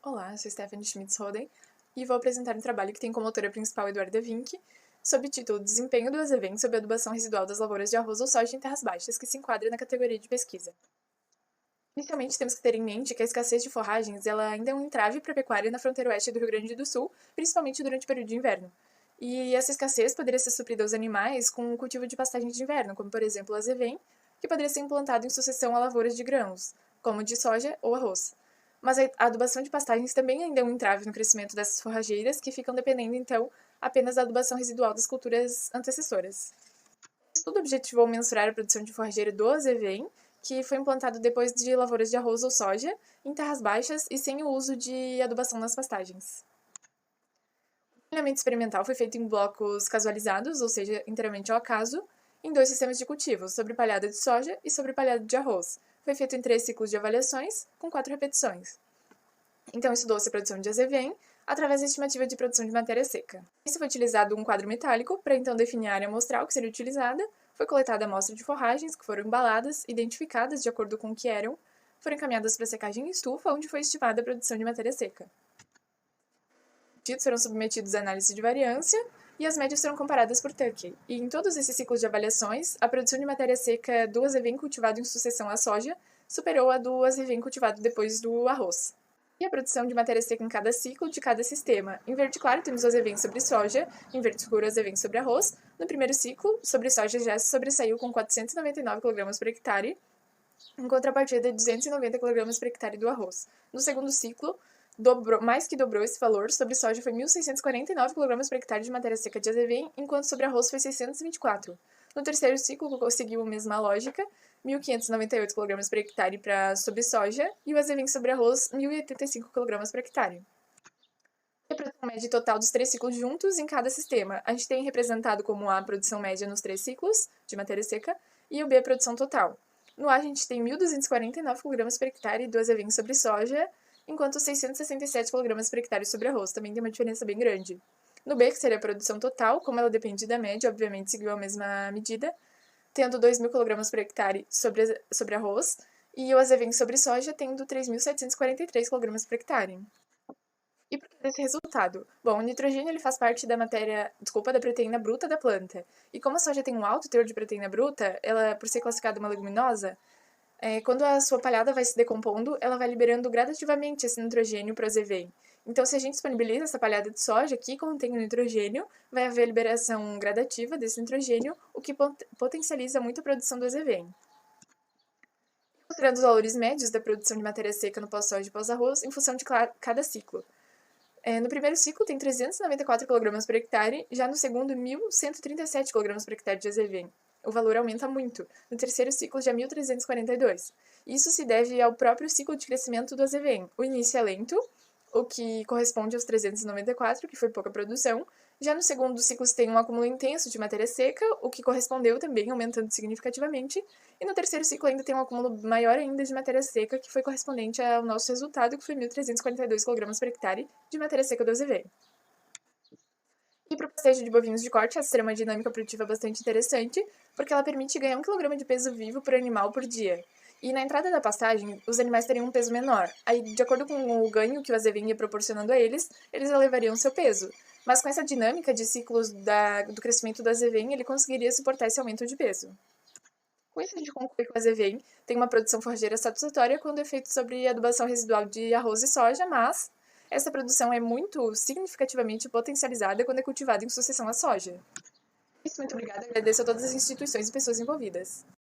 Olá, eu sou Stephanie Schmitz-Roden e vou apresentar um trabalho que tem como autora principal Eduarda Vinck, sob o título Desempenho do Azeven sobre a adubação residual das lavouras de arroz ou soja em terras baixas, que se enquadra na categoria de pesquisa. Inicialmente, temos que ter em mente que a escassez de forragens ela ainda é um entrave para a pecuária na fronteira oeste do Rio Grande do Sul, principalmente durante o período de inverno. E essa escassez poderia ser suprida aos animais com o cultivo de pastagens de inverno, como por exemplo o azevém, que poderia ser implantado em sucessão a lavouras de grãos, como de soja ou arroz. Mas a adubação de pastagens também ainda é um entrave no crescimento dessas forrageiras, que ficam dependendo, então, apenas da adubação residual das culturas antecessoras. O estudo objetivou mensurar a produção de forrageira do azevém, que foi implantado depois de lavouras de arroz ou soja, em terras baixas e sem o uso de adubação nas pastagens. O treinamento experimental foi feito em blocos casualizados, ou seja, inteiramente ao acaso, em 2 sistemas de cultivo, sobre palhada de soja e sobre palhada de arroz. Foi feito em 3 ciclos de avaliações, com 4 repetições. Então, estudou-se a produção de azevém através da estimativa de produção de matéria seca. Isso foi utilizado um quadro metálico para então definir a área amostral que seria utilizada, foi coletada a amostra de forragens que foram embaladas, identificadas de acordo com o que eram, foram encaminhadas para secagem em estufa, onde foi estimada a produção de matéria seca. Os títulos foram submetidos à análise de variância e as médias foram comparadas por Tuckey. E em todos esses ciclos de avaliações, a produção de matéria seca do azevém cultivado em sucessão à soja superou a do azevém cultivado depois do arroz. E a produção de matéria seca em cada ciclo de cada sistema. Em verde claro temos o azevém sobre soja, em verde escuro o azevém sobre arroz. No primeiro ciclo, sobre soja já se sobressaiu com 499 kg por hectare, em contrapartida de 290 kg por hectare do arroz. No segundo ciclo, mais que dobrou esse valor, sobre soja foi 1.649 kg por hectare de matéria seca de azevém, enquanto sobre arroz foi 624. No terceiro ciclo, seguiu a mesma lógica, 1.598 kg por hectare para sobre soja e o azevém sobre arroz, 1.085 kg por hectare. E a produção média total dos 3 ciclos juntos em cada sistema. A gente tem representado como A a produção média nos 3 ciclos de matéria seca e o B a produção total. No A a gente tem 1.249 kg por hectare do azevém sobre soja, enquanto 667 kg por hectare sobre arroz. Também tem uma diferença bem grande. No B, que seria a produção total, como ela depende da média, obviamente seguiu a mesma medida, tendo 2.000 kg por hectare sobre arroz, e o azevém sobre soja tendo 3.743 kg por hectare. E por que desse resultado? Bom, o nitrogênio ele faz parte da da proteína bruta da planta. E como a soja tem um alto teor de proteína bruta, ela, por ser classificada uma leguminosa, quando a sua palhada vai se decompondo, ela vai liberando gradativamente esse nitrogênio para o azevém. Então, se a gente disponibiliza essa palhada de soja que contém o nitrogênio, vai haver liberação gradativa desse nitrogênio, o que potencializa muito a produção do azevém. Considerando os valores médios da produção de matéria seca no pós-soja e pós-arroz, em função de cada ciclo. No primeiro ciclo tem 394 kg por hectare, já no segundo 1.137 kg por hectare de azevém. O valor aumenta muito. No terceiro ciclo já 1.342. Isso se deve ao próprio ciclo de crescimento do azevém. O início é lento, o que corresponde aos 394, que foi pouca produção. Já no segundo ciclo se tem um acúmulo intenso de matéria seca, o que correspondeu também aumentando significativamente. E no terceiro ciclo ainda tem um acúmulo maior ainda de matéria seca, que foi correspondente ao nosso resultado, que foi 1.342 kg por hectare de matéria seca do azevém. E para o pastejo de bovinos de corte, essa seria uma dinâmica produtiva bastante interessante, porque ela permite ganhar 1 kg de peso vivo por animal por dia. E na entrada da pastagem, os animais teriam um peso menor. Aí, de acordo com o ganho que o azevém ia proporcionando a eles elevariam seu peso. Mas com essa dinâmica de ciclos do crescimento do azevém, ele conseguiria suportar esse aumento de peso. Com isso, a gente conclui que o azevém tem uma produção forrageira satisfatória quando é feito sobre adubação residual de arroz e soja, mas essa produção é muito significativamente potencializada quando é cultivada em sucessão à soja. Isso, muito obrigada. Agradeço a todas as instituições e pessoas envolvidas.